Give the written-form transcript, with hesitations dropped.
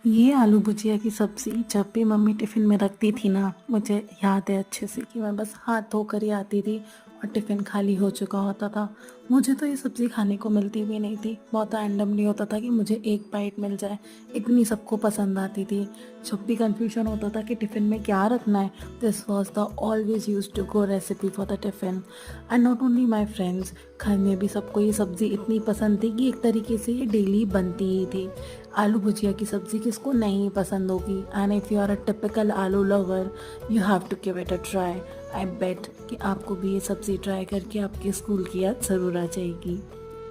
ये आलू भुजिया की सब्ज़ी जब भी मम्मी टिफ़िन में रखती थी ना, मुझे याद है अच्छे से कि मैं बस हाथ धोकर ही आती थी और टिफ़िन खाली हो चुका होता था। मुझे तो ये सब्ज़ी खाने को मिलती भी नहीं थी। बहुत रैंडमली होता था कि मुझे एक बाइट मिल जाए, इतनी सबको पसंद आती थी। जब भी कन्फ्यूज़न होता था कि टिफ़िन में क्या रखना है, this was the always used to go recipe for the tiffin. And not only my friends, घर में भी सबको ये सब्ज़ी इतनी पसंद थी कि एक तरीके से ये डेली बनती ही थी। आलू भुजिया की सब्ज़ी किसको नहीं पसंद होगी। And if you are a typical aloo lover, you have to give it a try. I bet कि आपको भी ये सब्ज़ी ट्राई करके आपके स्कूल की याद ज़रूर आ जाएगी।